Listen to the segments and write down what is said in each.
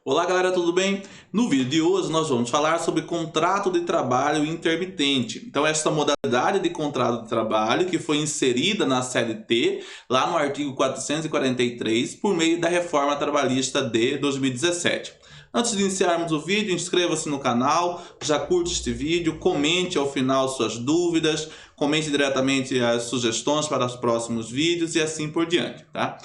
Olá galera, tudo bem? No vídeo de hoje nós vamos falar sobre contrato de trabalho intermitente. Então esta modalidade de contrato de trabalho que foi inserida na CLT, lá no artigo 443, por meio da reforma trabalhista de 2017. Antes de iniciarmos o vídeo, inscreva-se no canal, já curte este vídeo, comente ao final suas dúvidas, comente diretamente as sugestões para os próximos vídeos e assim por diante, tá?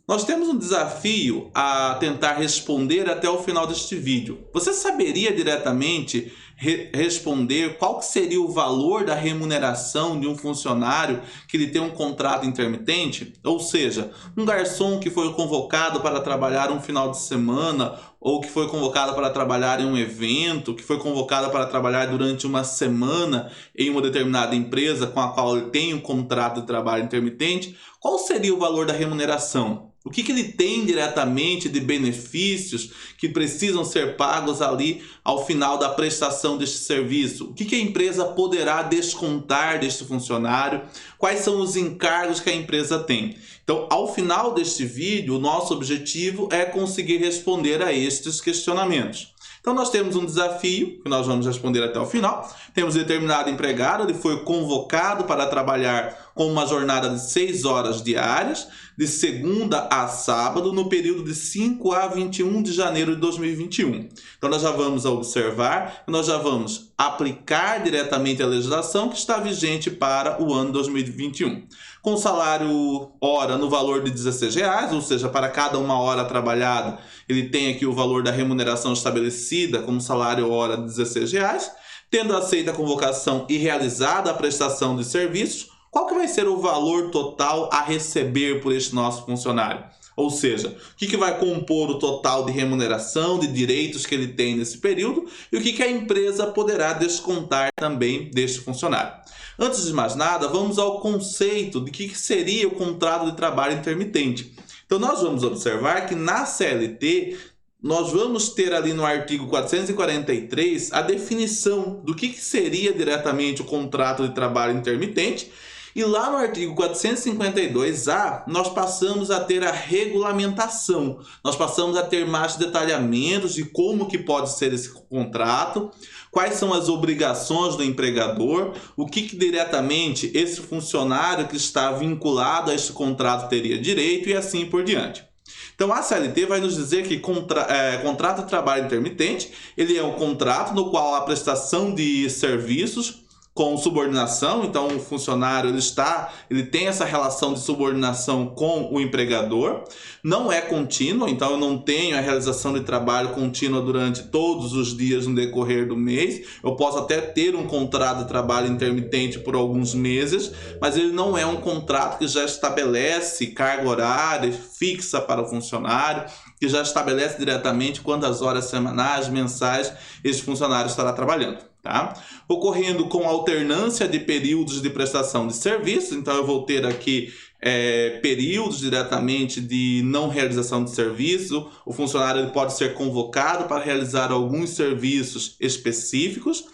Nós temos um desafio a tentar responder até o final deste vídeo. Você saberia diretamente responder qual que seria o valor da remuneração de um funcionário que ele tem um contrato intermitente? Ou seja, um garçom que foi convocado para trabalhar um final de semana, ou que foi convocado para trabalhar em um evento, que foi convocado para trabalhar durante uma semana em uma determinada empresa com a qual ele tem um contrato de trabalho intermitente, qual seria o valor da remuneração? O que ele tem diretamente de benefícios que precisam ser pagos ali ao final da prestação deste serviço? O que a empresa poderá descontar deste funcionário? Quais são os encargos que a empresa tem? Então, ao final deste vídeo, o nosso objetivo é conseguir responder a estes questionamentos. Então nós temos um desafio, que nós vamos responder até o final. Temos determinado empregado, ele foi convocado para trabalhar com uma jornada de 6 horas diárias, de segunda a sábado, no período de 5 a 21 de janeiro de 2021. Então nós já vamos observar, nós já vamos aplicar diretamente a legislação que está vigente para o ano 2021. Com salário hora no valor de R$16, ou seja, para cada uma hora trabalhada, ele tem aqui o valor da remuneração estabelecida como salário hora de R$16. Tendo aceita a convocação e realizada a prestação de serviços, qual que vai ser o valor total a receber por este nosso funcionário? Ou seja, o que vai compor o total de remuneração, de direitos que ele tem nesse período e o que a empresa poderá descontar também deste funcionário. Antes de mais nada, vamos ao conceito de que seria o contrato de trabalho intermitente. Então nós vamos observar que na CLT nós vamos ter ali no artigo 443 a definição do que seria diretamente o contrato de trabalho intermitente. E lá no artigo 452A, nós passamos a ter a regulamentação. Nós passamos a ter mais detalhamentos de como que pode ser esse contrato, quais são as obrigações do empregador, o que diretamente esse funcionário que está vinculado a esse contrato teria direito e assim por diante. Então a CLT vai nos dizer que contrato de trabalho intermitente, ele é um contrato no qual a prestação de serviços com subordinação, então o funcionário ele tem essa relação de subordinação com o empregador, não é contínuo, então eu não tenho a realização de trabalho contínua durante todos os dias no decorrer do mês. Eu posso até ter um contrato de trabalho intermitente por alguns meses, mas ele não é um contrato que já estabelece carga horária fixa para o funcionário, que já estabelece diretamente quantas horas semanais, mensais esse funcionário estará trabalhando. Tá? Ocorrendo com alternância de períodos de prestação de serviço, então eu vou ter aqui períodos diretamente de não realização de serviço. O funcionário ele pode ser convocado para realizar alguns serviços específicos,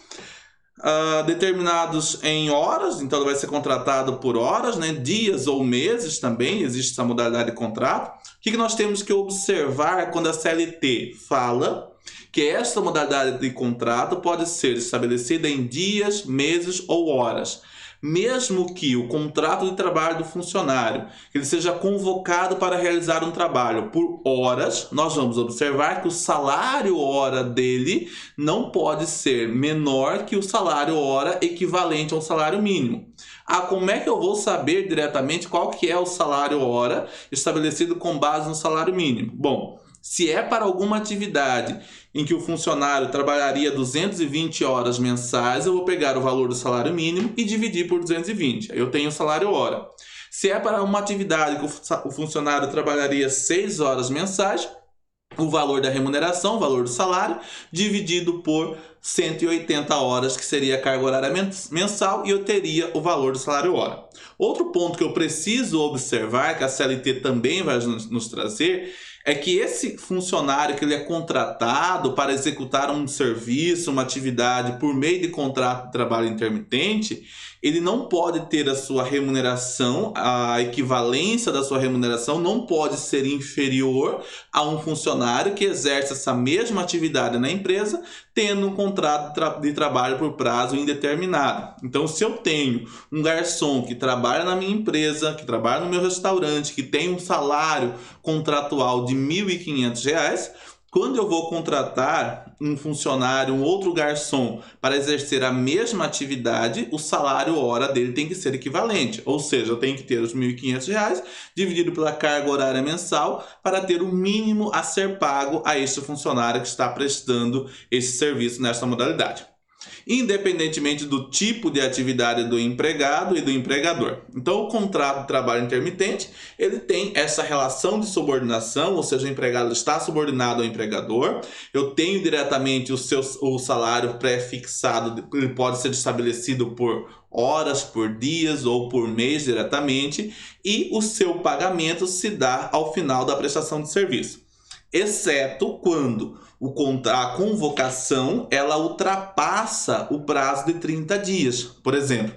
determinados em horas, então ele vai ser contratado por horas, né? Dias ou meses também, existe essa modalidade de contrato. O que nós temos que observar quando a CLT fala que esta modalidade de contrato pode ser estabelecida em dias, meses ou horas. Mesmo que o contrato de trabalho do funcionário ele seja convocado para realizar um trabalho por horas, nós vamos observar que o salário hora dele não pode ser menor que o salário hora equivalente ao salário mínimo. Como é que eu vou saber diretamente qual que é o salário hora estabelecido com base no salário mínimo? Bom, se é para alguma atividade em que o funcionário trabalharia 220 horas mensais, eu vou pegar o valor do salário mínimo e dividir por 220. Aí eu tenho o salário hora. Se é para uma atividade que o funcionário trabalharia 6 horas mensais, o valor da remuneração, o valor do salário, dividido por 180 horas, que seria a carga horária mensal, e eu teria o valor do salário hora. Outro ponto que eu preciso observar, que a CLT também vai nos trazer, é que esse funcionário que ele é contratado para executar um serviço, uma atividade por meio de contrato de trabalho intermitente, ele não pode ter a sua remuneração, a equivalência da sua remuneração não pode ser inferior a um funcionário que exerce essa mesma atividade na empresa, tendo um contrato de trabalho por prazo indeterminado. Então, se eu tenho um garçom que trabalha na minha empresa, que trabalha no meu restaurante, que tem um salário contratual de R$ 1.500, quando eu vou contratar um funcionário, um outro garçom, para exercer a mesma atividade, o salário hora dele tem que ser equivalente. Ou seja, eu tenho que ter os R$ 1.500 dividido pela carga horária mensal para ter o mínimo a ser pago a este funcionário que está prestando esse serviço nesta modalidade, independentemente do tipo de atividade do empregado e do empregador. Então, o contrato de trabalho intermitente, ele tem essa relação de subordinação, ou seja, o empregado está subordinado ao empregador, eu tenho diretamente o salário pré-fixado, ele pode ser estabelecido por horas, por dias ou por mês diretamente, e o seu pagamento se dá ao final da prestação de serviço, exceto quando a convocação ela ultrapassa o prazo de 30 dias. Por exemplo,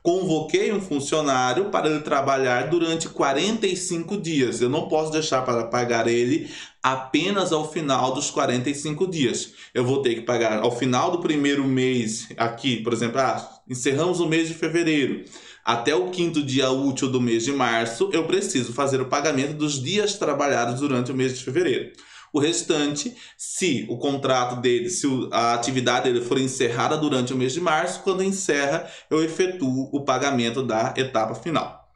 convoquei um funcionário para ele trabalhar durante 45 dias. Eu não posso deixar para pagar ele apenas ao final dos 45 dias. Eu vou ter que pagar ao final do primeiro mês aqui, por exemplo, encerramos o mês de fevereiro. Até o 5º dia útil do mês de março, eu preciso fazer o pagamento dos dias trabalhados durante o mês de fevereiro. O restante, se o contrato dele, se a atividade dele for encerrada durante o mês de março, quando encerra, eu efetuo o pagamento da etapa final.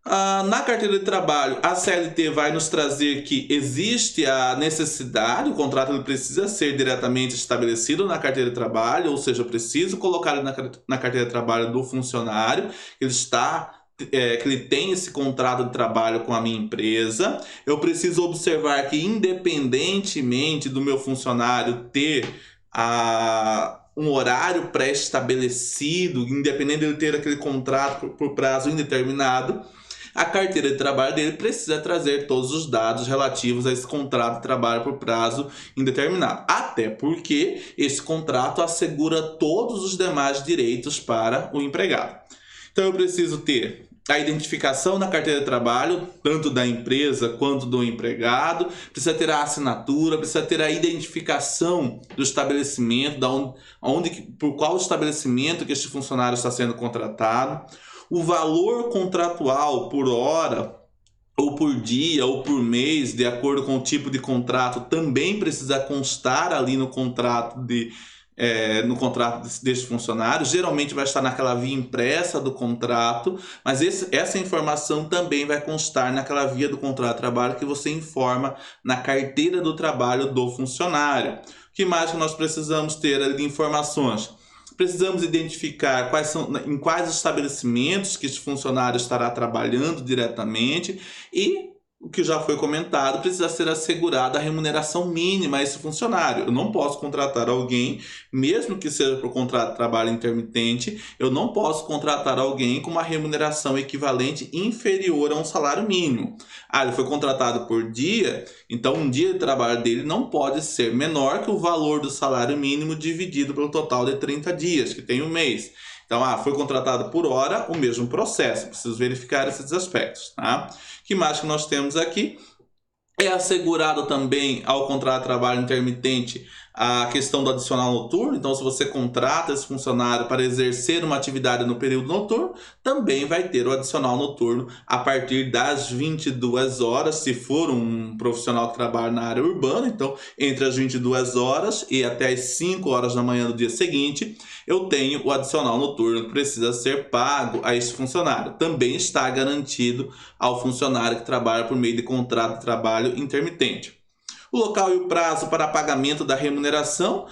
Na carteira de trabalho, a CLT vai nos trazer que existe a necessidade, o contrato ele precisa ser diretamente estabelecido na carteira de trabalho, ou seja, eu preciso colocar ele na carteira de trabalho do funcionário, que ele tem esse contrato de trabalho com a minha empresa. Eu preciso observar que, independentemente do meu funcionário ter um horário pré-estabelecido, independente dele ter aquele contrato por prazo indeterminado, a carteira de trabalho dele precisa trazer todos os dados relativos a esse contrato de trabalho por prazo indeterminado. Até porque esse contrato assegura todos os demais direitos para o empregado. Então eu preciso ter a identificação na carteira de trabalho, tanto da empresa quanto do empregado, precisa ter a assinatura, precisa ter a identificação do estabelecimento, por qual estabelecimento que este funcionário está sendo contratado, o valor contratual por hora, ou por dia, ou por mês, de acordo com o tipo de contrato, também precisa constar ali no contrato deste funcionário. Geralmente vai estar naquela via impressa do contrato, mas essa informação também vai constar naquela via do contrato de trabalho que você informa na carteira do trabalho do funcionário. O que mais que nós precisamos ter ali de informações? Precisamos identificar em quais estabelecimentos que este funcionário estará trabalhando diretamente e, o que já foi comentado, precisa ser assegurada a remuneração mínima a esse funcionário. Eu não posso contratar alguém, mesmo que seja por contrato de trabalho intermitente, eu não posso contratar alguém com uma remuneração equivalente inferior a um salário mínimo. Ele foi contratado por dia, então um dia de trabalho dele não pode ser menor que o valor do salário mínimo dividido pelo total de 30 dias, que tem um mês. Então, foi contratado por hora, o mesmo processo. Preciso verificar esses aspectos, tá? O que mais que nós temos aqui? É assegurado também ao contrato de trabalho intermitente a questão do adicional noturno. Então, se você contrata esse funcionário para exercer uma atividade no período noturno, também vai ter o adicional noturno a partir das 22 horas, se for um profissional que trabalha na área urbana. Então, entre as 22 horas e até as 5 horas da manhã do dia seguinte, eu tenho o adicional noturno que precisa ser pago a esse funcionário. Também está garantido ao funcionário que trabalha por meio de contrato de trabalho intermitente. O local e o prazo para pagamento da remuneração.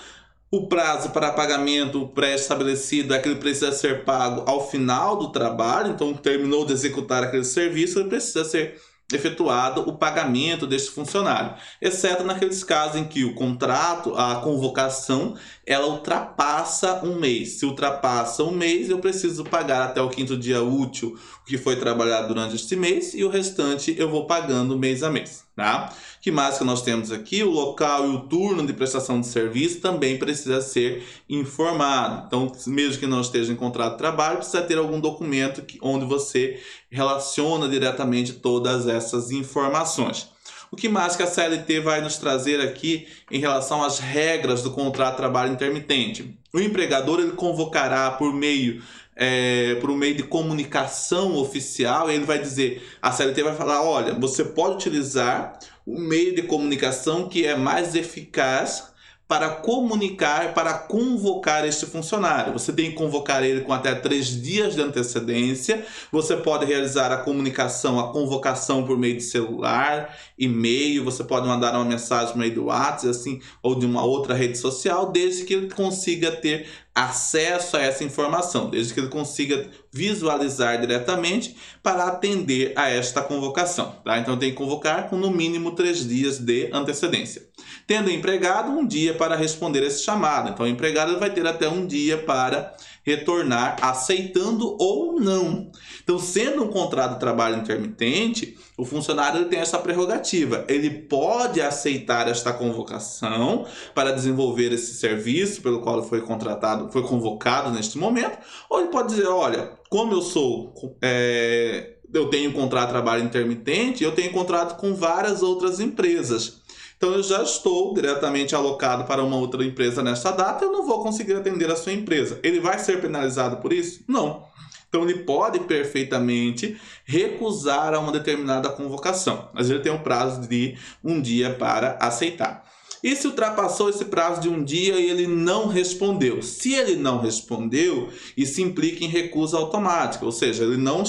O prazo para pagamento pré-estabelecido é que ele precisa ser pago ao final do trabalho. Então, terminou de executar aquele serviço, ele precisa ser efetuado o pagamento deste funcionário, exceto naqueles casos em que o contrato, a convocação, ela ultrapassa um mês. Se ultrapassa um mês, eu preciso pagar até o 5º dia útil o que foi trabalhado durante este mês, e o restante eu vou pagando mês a mês. tá? Que mais que nós temos aqui? O local e o turno de prestação de serviço também precisa ser informado. Então, mesmo que não esteja em contrato de trabalho, precisa ter algum documento onde você relaciona diretamente todas essas informações. O que mais que a CLT vai nos trazer aqui em relação às regras do contrato de trabalho intermitente? O empregador ele convocará por meio de comunicação oficial, ele vai dizer, a CLT vai falar, olha, você pode utilizar o meio de comunicação que é mais eficaz para comunicar, para convocar este funcionário. Você tem que convocar ele com até 3 dias de antecedência. Você pode realizar a comunicação, a convocação por meio de celular, e-mail, você pode mandar uma mensagem por meio do WhatsApp, assim, ou de uma outra rede social, desde que ele consiga ter acesso a essa informação, desde que ele consiga visualizar diretamente para atender a esta convocação, tá? Então tem que convocar com no mínimo 3 dias de antecedência. Tendo o empregado um dia para responder esse chamado, então o empregado vai ter até um dia para retornar, aceitando ou não. Então, sendo um contrato de trabalho intermitente, o funcionário tem essa prerrogativa. Ele pode aceitar esta convocação para desenvolver esse serviço pelo qual ele foi contratado, foi convocado neste momento, ou ele pode dizer, olha, como eu tenho um contrato de trabalho intermitente, eu tenho contrato com várias outras empresas. Então, eu já estou diretamente alocado para uma outra empresa nesta data, eu não vou conseguir atender a sua empresa. Ele vai ser penalizado por isso? Não. Então, ele pode perfeitamente recusar a uma determinada convocação, mas ele tem um prazo de um dia para aceitar. E se ultrapassou esse prazo de um dia e ele não respondeu? Se ele não respondeu, isso implica em recusa automática, ou seja, ele não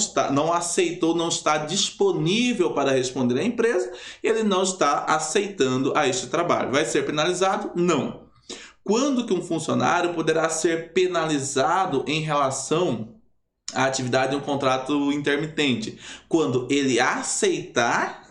aceitou, não está disponível para responder à empresa, ele não está aceitando a este trabalho. Vai ser penalizado? Não. Quando que um funcionário poderá ser penalizado em relação à atividade de um contrato intermitente? Quando ele aceitar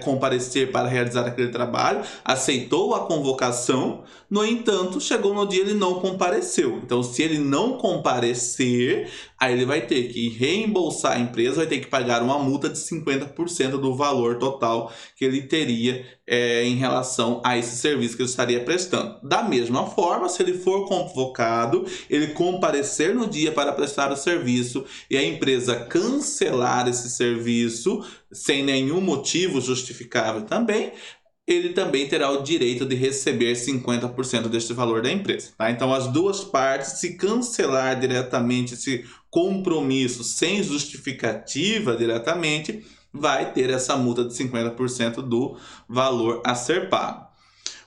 comparecer para realizar aquele trabalho, aceitou a convocação, no entanto, chegou no dia e ele não compareceu. Então, se ele não comparecer, aí ele vai ter que reembolsar a empresa, vai ter que pagar uma multa de 50% do valor total que ele teria em relação a esse serviço que ele estaria prestando. Da mesma forma, se ele for convocado, ele comparecer no dia para prestar o serviço e a empresa cancelar esse serviço sem nenhum motivo justificável também, ele também terá o direito de receber 50% deste valor da empresa, tá? Então, as duas partes, se cancelar diretamente esse compromisso sem justificativa diretamente, vai ter essa multa de 50% do valor a ser pago.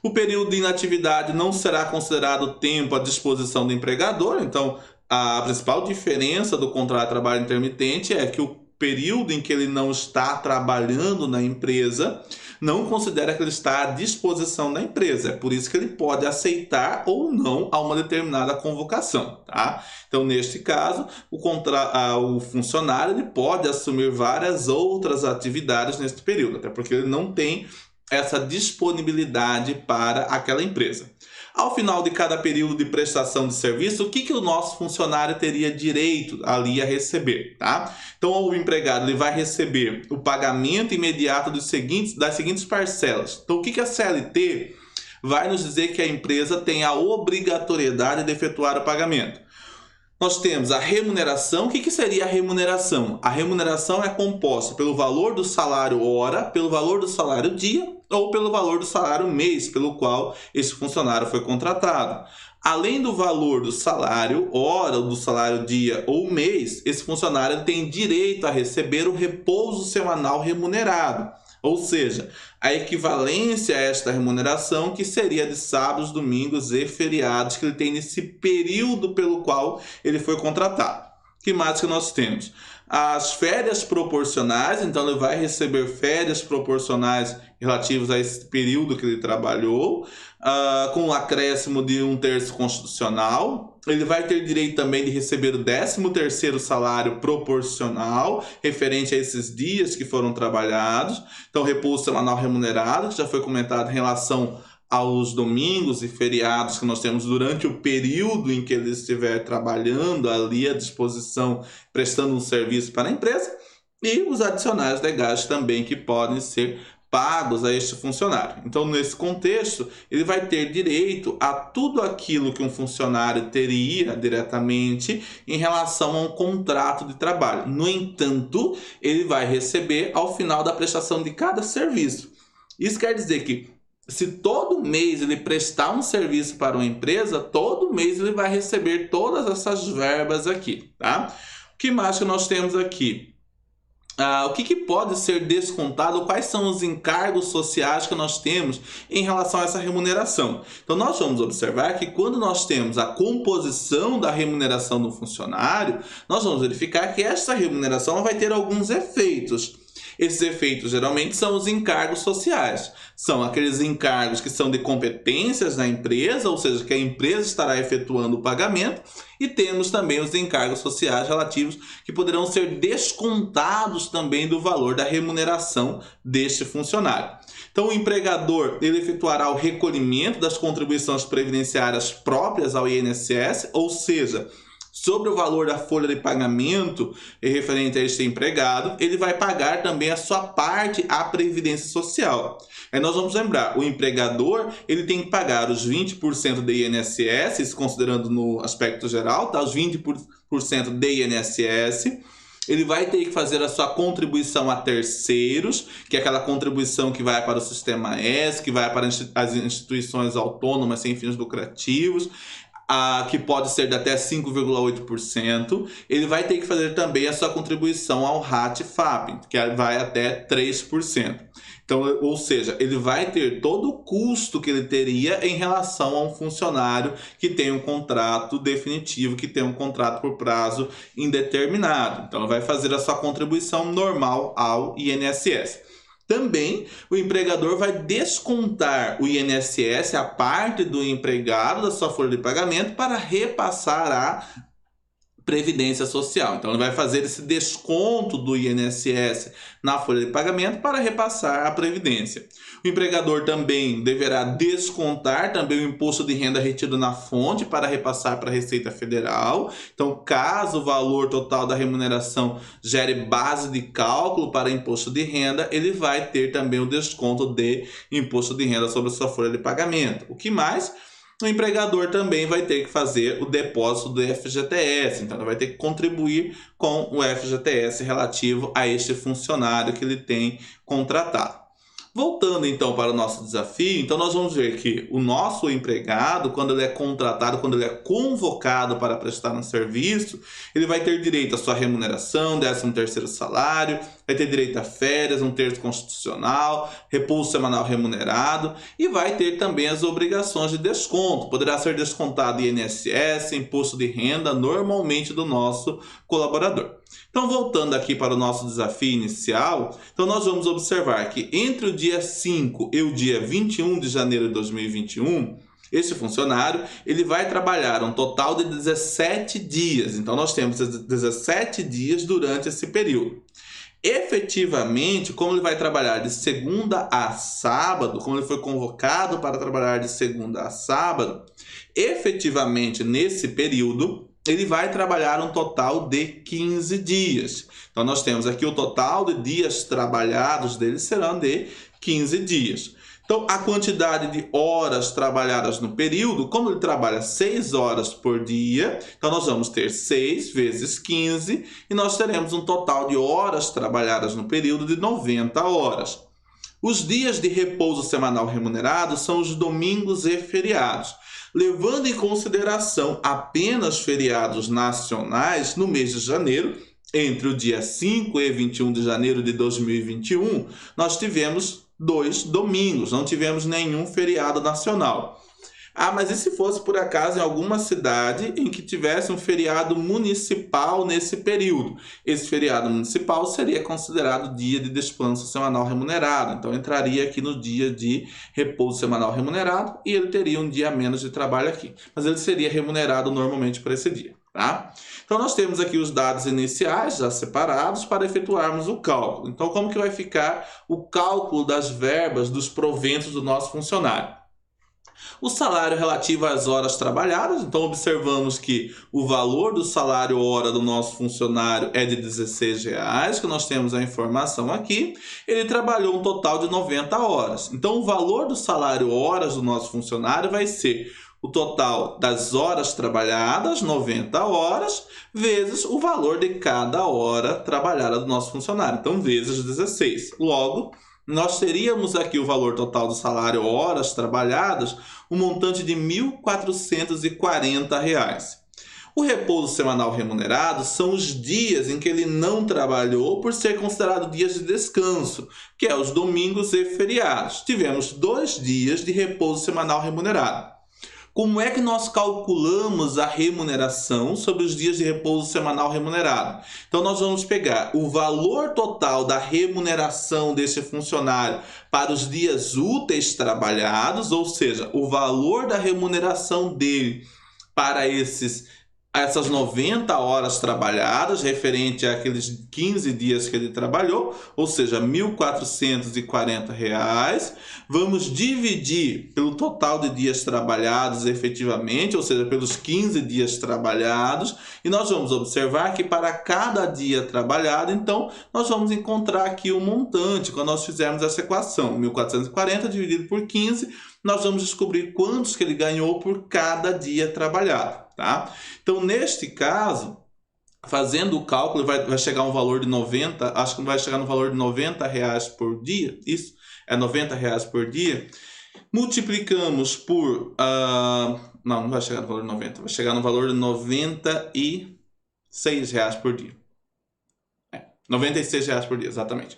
O período de inatividade não será considerado tempo à disposição do empregador, então a principal diferença do contrato de trabalho intermitente é que o período em que ele não está trabalhando na empresa não considera que ele está à disposição da empresa. É por isso que ele pode aceitar ou não a uma determinada convocação, tá? Então, neste caso, o funcionário ele pode assumir várias outras atividades neste período, até porque ele não tem essa disponibilidade para aquela empresa. Ao final de cada período de prestação de serviço, o que o nosso funcionário teria direito ali a receber, tá? Então, o empregado ele vai receber o pagamento imediato das seguintes parcelas. Então, o que a CLT vai nos dizer que a empresa tem a obrigatoriedade de efetuar o pagamento? Nós temos a remuneração. O que seria a remuneração? A remuneração é composta pelo valor do salário hora, pelo valor do salário dia ou pelo valor do salário mês, pelo qual esse funcionário foi contratado. Além do valor do salário hora, do salário dia ou mês, esse funcionário tem direito a receber o repouso semanal remunerado. Ou seja, a equivalência a esta remuneração que seria de sábados, domingos e feriados que ele tem nesse período pelo qual ele foi contratado. Que mais que nós temos? As férias proporcionais, então ele vai receber férias proporcionais relativas a esse período que ele trabalhou, com um acréscimo de 1/3 constitucional. Ele vai ter direito também de receber o 13º salário proporcional, referente a esses dias que foram trabalhados. Então, repouso semanal remunerado, que já foi comentado em relação aos domingos e feriados que nós temos durante o período em que ele estiver trabalhando ali à disposição, prestando um serviço para a empresa, e os adicionais legais também que podem ser pagos a este funcionário. Então, nesse contexto, ele vai ter direito a tudo aquilo que um funcionário teria diretamente em relação a um contrato de trabalho. No entanto, ele vai receber ao final da prestação de cada serviço. Isso quer dizer que se todo mês ele prestar um serviço para uma empresa, todo mês ele vai receber todas essas verbas aqui, tá? O que mais que nós temos aqui? O que pode ser descontado, quais são os encargos sociais que nós temos em relação a essa remuneração. Então, nós vamos observar que quando nós temos a composição da remuneração do funcionário, nós vamos verificar que essa remuneração vai ter alguns efeitos. Esses efeitos geralmente são os encargos sociais. São aqueles encargos que são de competências da empresa, ou seja, que a empresa estará efetuando o pagamento, e temos também os encargos sociais relativos que poderão ser descontados também do valor da remuneração deste funcionário. Então, o empregador ele efetuará o recolhimento das contribuições previdenciárias próprias ao INSS, ou seja, sobre o valor da folha de pagamento referente a este empregado, ele vai pagar também a sua parte à Previdência Social. Aí nós vamos lembrar, o empregador ele tem que pagar os 20% de INSS, isso considerando no aspecto geral, tá? Os 20% de INSS. Ele vai ter que fazer a sua contribuição a terceiros, que é aquela contribuição que vai para o Sistema S, que vai para as instituições autônomas sem fins lucrativos, que pode ser de até 5,8%. Ele vai ter que fazer também a sua contribuição ao RAT-FAP, que vai até 3%. Então, ou seja, ele vai ter todo o custo que ele teria em relação a um funcionário que tem um contrato definitivo, que tem um contrato por prazo indeterminado. Então, ele vai fazer a sua contribuição normal ao INSS. Também o empregador vai descontar o INSS, a parte do empregado da sua folha de pagamento, para repassar a Previdência Social. Então, ele vai fazer esse desconto do INSS na folha de pagamento para repassar a Previdência. O empregador também deverá descontar também o imposto de renda retido na fonte para repassar para a Receita Federal. Então, caso o valor total da remuneração gere base de cálculo para imposto de renda, ele vai ter também o desconto de imposto de renda sobre a sua folha de pagamento. O que mais? O empregador também vai ter que fazer o depósito do FGTS, então ele vai ter que contribuir com o FGTS relativo a este funcionário que ele tem contratado. Voltando então para o nosso desafio, então nós vamos ver que o nosso empregado, quando ele é contratado, quando ele é convocado para prestar um serviço, ele vai ter direito à sua remuneração, 13º salário, vai ter direito a férias, um terço constitucional, repouso semanal remunerado e vai ter também as obrigações de desconto. Poderá ser descontado INSS, imposto de renda, normalmente do nosso colaborador. Então, voltando aqui para o nosso desafio inicial, então nós vamos observar que entre o dia 5 e o dia 21 de janeiro de 2021, esse funcionário ele vai trabalhar um total de 17 dias. Então, nós temos 17 dias durante esse período. Efetivamente, como ele vai trabalhar de segunda a sábado, como ele foi convocado para trabalhar de segunda a sábado, efetivamente nesse período, ele vai trabalhar um total de 15 dias. Então, nós temos aqui o total de dias trabalhados dele serão de 15 dias. Então, a quantidade de horas trabalhadas no período, como ele trabalha 6 horas por dia, então nós vamos ter 6 vezes 15 e nós teremos um total de horas trabalhadas no período de 90 horas. Os dias de repouso semanal remunerado são os domingos e feriados. Levando em consideração apenas feriados nacionais no mês de janeiro, entre o dia 5 e 21 de janeiro de 2021, nós tivemos 2 domingos, não tivemos nenhum feriado nacional. Mas e se fosse por acaso em alguma cidade em que tivesse um feriado municipal nesse período? Esse feriado municipal seria considerado dia de descanso semanal remunerado. Então entraria aqui no dia de repouso semanal remunerado e ele teria um dia a menos de trabalho aqui. Mas ele seria remunerado normalmente para esse dia, tá? Então nós temos aqui os dados iniciais já separados para efetuarmos o cálculo. Então como que vai ficar o cálculo das verbas dos proventos do nosso funcionário? O salário relativo às horas trabalhadas, então observamos que o valor do salário hora do nosso funcionário é de R$16, que nós temos a informação aqui. Ele trabalhou um total de 90 horas. Então o valor do salário horas do nosso funcionário vai ser o total das horas trabalhadas, 90 horas, vezes o valor de cada hora trabalhada do nosso funcionário. Então, vezes 16. Logo, nós teríamos aqui o valor total do salário horas trabalhadas, um montante de R$ 1.440. O repouso semanal remunerado são os dias em que ele não trabalhou por ser considerado dias de descanso, que é os domingos e feriados. Tivemos 2 dias de repouso semanal remunerado. Como é que nós calculamos a remuneração sobre os dias de repouso semanal remunerado? Então, nós vamos pegar o valor total da remuneração desse funcionário para os dias úteis trabalhados, ou seja, o valor da remuneração dele para essas 90 horas trabalhadas, referente àqueles 15 dias que ele trabalhou, ou seja, R$ 1.440. Vamos dividir pelo total de dias trabalhados efetivamente, ou seja, pelos 15 dias trabalhados, e nós vamos observar que para cada dia trabalhado, então, nós vamos encontrar aqui o montante, quando nós fizermos essa equação, 1.440 dividido por 15, nós vamos descobrir quantos que ele ganhou por cada dia trabalhado. Tá? Então, neste caso, fazendo o cálculo, vai chegar um valor de 90, acho que vai chegar no valor de R$90 por dia, isso, é R$90 por dia. Multiplicamos por, não vai chegar no valor de 90, vai chegar no valor de R$96 por dia. R$96 por dia, exatamente.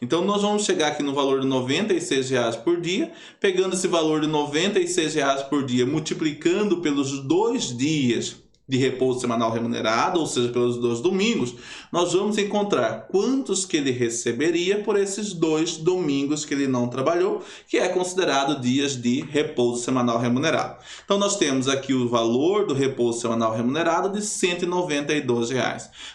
Então, nós vamos chegar aqui no valor de R$96 por dia, pegando esse valor de R$96 por dia, multiplicando pelos 2 dias de repouso semanal remunerado, ou seja, pelos 2 domingos, nós vamos encontrar quantos que ele receberia por esses 2 domingos que ele não trabalhou, que é considerado dias de repouso semanal remunerado. Então, nós temos aqui o valor do repouso semanal remunerado de R$ 192.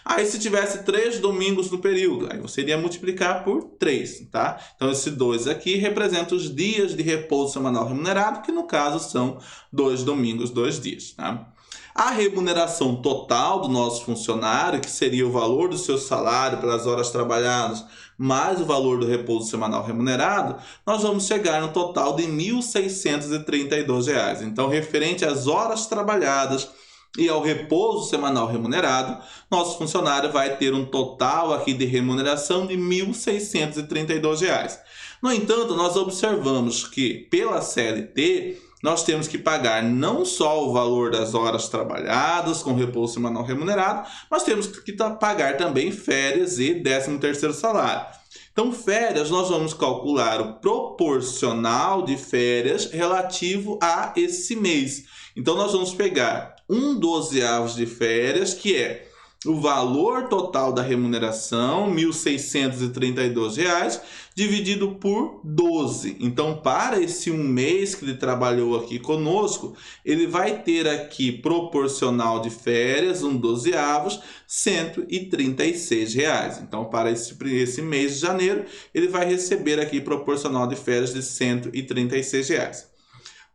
Aí, se tivesse 3 domingos no período, aí você iria multiplicar por 3, tá? Então, esse 2 aqui representa os dias de repouso semanal remunerado, que no caso são 2 domingos, 2 dias, tá? A remuneração total do nosso funcionário, que seria o valor do seu salário pelas horas trabalhadas, mais o valor do repouso semanal remunerado, nós vamos chegar no total de R$ 1.632. Então, referente às horas trabalhadas e ao repouso semanal remunerado, nosso funcionário vai ter um total aqui de remuneração de R$ 1.632. No entanto, nós observamos que, pela CLT, nós temos que pagar não só o valor das horas trabalhadas com repouso semanal remunerado, mas temos que pagar também férias e 13º salário. Então, férias, nós vamos calcular o proporcional de férias relativo a esse mês. Então, nós vamos pegar 1/12 de férias, que é o valor total da remuneração, R$ 1.632, dividido por 12. Então, para esse um mês que ele trabalhou aqui conosco, ele vai ter aqui proporcional de férias, 1/12, R$ 136. Então, para esse mês de janeiro, ele vai receber aqui proporcional de férias de R$ 136.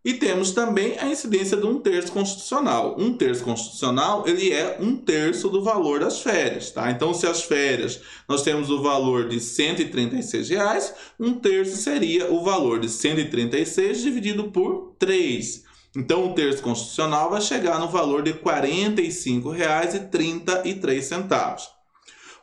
E temos também a incidência de 1/3 constitucional. 1/3 constitucional, ele é 1/3 do valor das férias, tá? Então, se as férias nós temos o valor de R$ 136, 1/3 seria o valor de 136 dividido por 3. Então, 1/3 constitucional vai chegar no valor de R$ 45,33.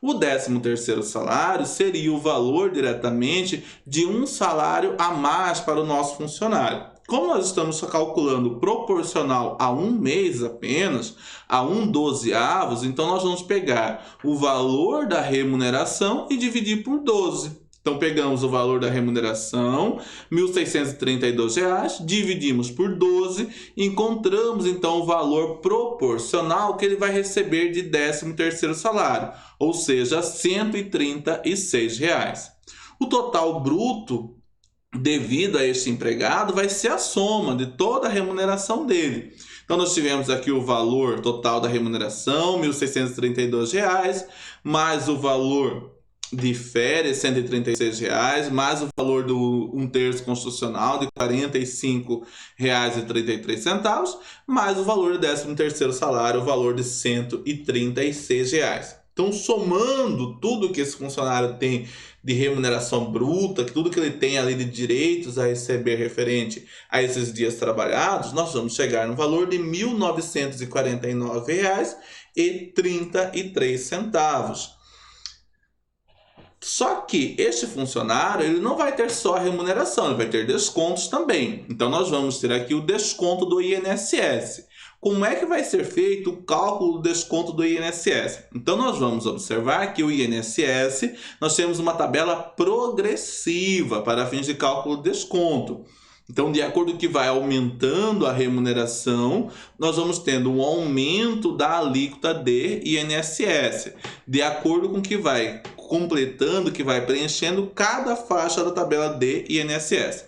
O 13º salário seria o valor diretamente de um salário a mais para o nosso funcionário. Como nós estamos calculando proporcional a um mês apenas, a 1/12, então nós vamos pegar o valor da remuneração e dividir por 12. Então, pegamos o valor da remuneração, R$ 1.632, dividimos por 12, encontramos então o valor proporcional que ele vai receber de 13º salário, ou seja, R$ 136. O total bruto devido a este empregado vai ser a soma de toda a remuneração dele. Então, nós tivemos aqui o valor total da remuneração, R$ 1.632, mais o valor de férias, R$ 136, mais o valor do 1/3 constitucional de R$ 45,33, mais o valor do 13º salário, o valor de R$ 136. Então, somando tudo que esse funcionário tem de remuneração bruta, tudo que ele tem ali de direitos a receber referente a esses dias trabalhados, nós vamos chegar no valor de R$ 1.949,33. Só que este funcionário ele não vai ter só a remuneração, ele vai ter descontos também. Então nós vamos ter aqui o desconto do INSS. Como é que vai ser feito o cálculo do desconto do INSS? Então nós vamos observar que o INSS, nós temos uma tabela progressiva para fins de cálculo do desconto. Então, de acordo com que vai aumentando a remuneração, nós vamos tendo um aumento da alíquota de INSS, de acordo com que vai completando, que vai preenchendo cada faixa da tabela de INSS.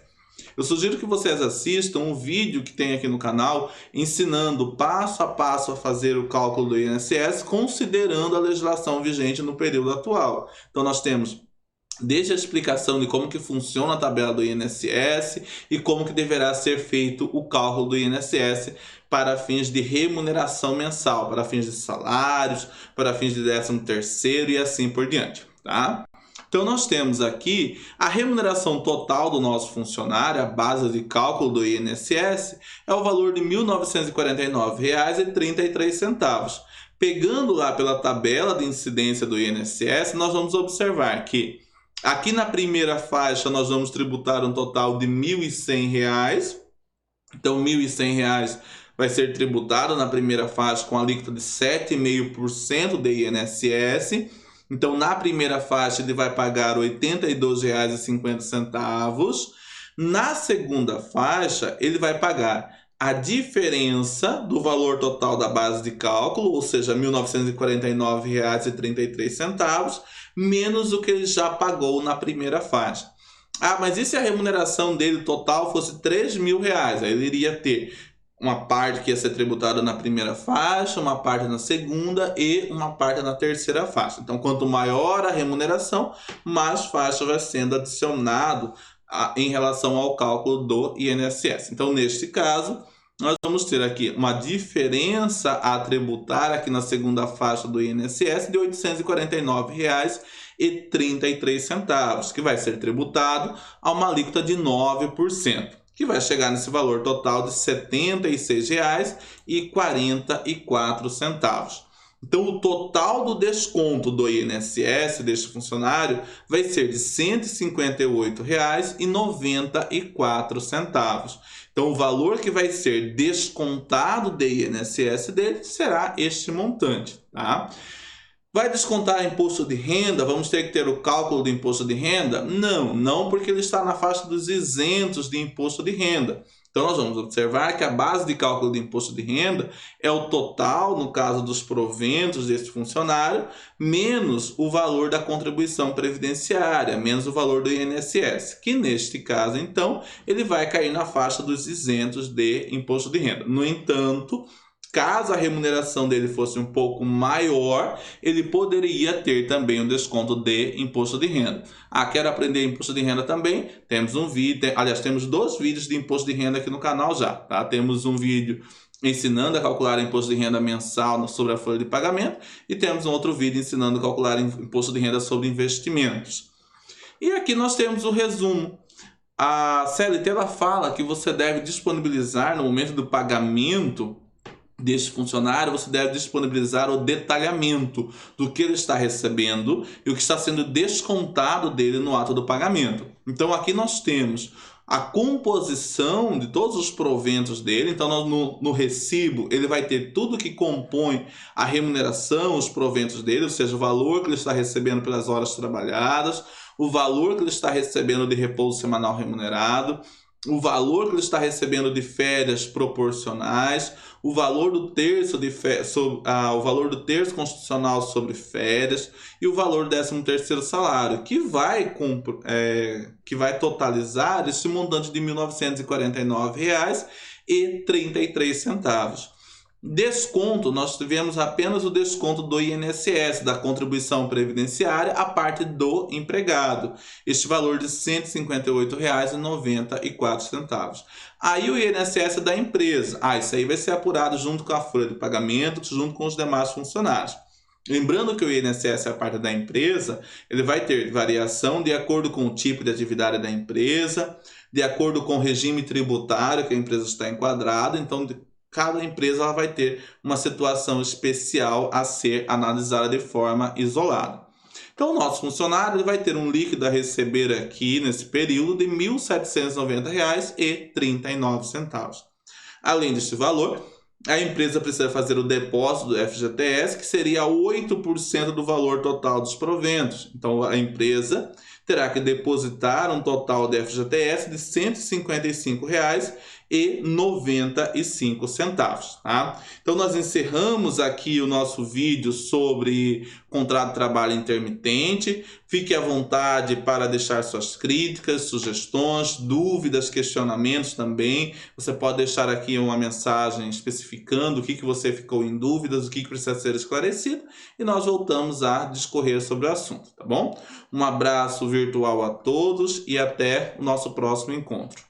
Eu sugiro que vocês assistam um vídeo que tem aqui no canal ensinando passo a passo a fazer o cálculo do INSS, considerando a legislação vigente no período atual. Então, nós temos desde a explicação de como que funciona a tabela do INSS e como que deverá ser feito o cálculo do INSS para fins de remuneração mensal, para fins de salários, para fins de 13º e assim por diante, tá? Então nós temos aqui a remuneração total do nosso funcionário, a base de cálculo do INSS, é o valor de R$ 1.949,33. Pegando lá pela tabela de incidência do INSS, nós vamos observar que aqui na primeira faixa nós vamos tributar um total de R$ 1.100. Então, R$ 1.100 vai ser tributado na primeira faixa com alíquota de 7,5% de INSS. Então, na primeira faixa ele vai pagar R$ 82,50. Na segunda faixa ele vai pagar a diferença do valor total da base de cálculo, ou seja, R$ 1.949,33, menos o que ele já pagou na primeira faixa. Ah, mas e se a remuneração dele total fosse R$ 3.000? Aí ele iria ter uma parte que ia ser tributada na primeira faixa, uma parte na segunda e uma parte na terceira faixa. Então, quanto maior a remuneração, mais faixa vai sendo adicionado em relação ao cálculo do INSS. Então, neste caso, nós vamos ter aqui uma diferença a tributar aqui na segunda faixa do INSS de R$ 849,33, que vai ser tributado a uma alíquota de 9%, que vai chegar nesse valor total de R$ 76,44. Então, o total do desconto do INSS deste funcionário vai ser de R$ 158,94. Então, o valor que vai ser descontado de INSS dele será este montante, tá? Vai descontar imposto de renda? Vamos ter que ter o cálculo do imposto de renda? Não porque ele está na faixa dos isentos de imposto de renda. Então, nós vamos observar que a base de cálculo do imposto de renda é o total, no caso dos proventos deste funcionário, menos o valor da contribuição previdenciária, menos o valor do INSS, que neste caso, então, ele vai cair na faixa dos isentos de imposto de renda. No entanto, caso a remuneração dele fosse um pouco maior, ele poderia ter também um desconto de imposto de renda. Ah, quero aprender imposto de renda também? Temos um vídeo, aliás, temos 2 vídeos de imposto de renda aqui no canal já, tá? Temos um vídeo ensinando a calcular imposto de renda mensal sobre a folha de pagamento e temos um outro vídeo ensinando a calcular imposto de renda sobre investimentos. E aqui nós temos o resumo. A CLT ela fala que você deve disponibilizar no momento do pagamento deste funcionário, você deve disponibilizar o detalhamento do que ele está recebendo e o que está sendo descontado dele no ato do pagamento. Então aqui nós temos a composição de todos os proventos dele. Então no recibo ele vai ter tudo que compõe a remuneração, os proventos dele, ou seja, o valor que ele está recebendo pelas horas trabalhadas, o valor que ele está recebendo de repouso semanal remunerado, o valor que ele está recebendo de férias proporcionais, o valor do terço o valor do terço constitucional sobre férias e o valor do 13º salário, que vai totalizar esse montante de R$ 1.949,33. Desconto, nós tivemos apenas o desconto do INSS, da contribuição previdenciária, a parte do empregado. Este valor de R$ 158,94. Aí o INSS é da empresa. Isso aí vai ser apurado junto com a folha de pagamento, junto com os demais funcionários. Lembrando que o INSS é a parte da empresa, ele vai ter variação de acordo com o tipo de atividade da empresa, de acordo com o regime tributário que a empresa está enquadrada. Então, cada empresa ela vai ter uma situação especial a ser analisada de forma isolada. Então, o nosso funcionário ele vai ter um líquido a receber aqui nesse período de R$ 1.790,39. Além deste valor, a empresa precisa fazer o depósito do FGTS, que seria 8% do valor total dos proventos. Então, a empresa terá que depositar um total de FGTS de R$ 155,95. Tá? Então, nós encerramos aqui o nosso vídeo sobre contrato de trabalho intermitente. Fique à vontade para deixar suas críticas, sugestões, dúvidas, questionamentos também. Você pode deixar aqui uma mensagem especificando o que você ficou em dúvidas, o que precisa ser esclarecido, e nós voltamos a discorrer sobre o assunto, tá bom? Um abraço virtual a todos e até o nosso próximo encontro.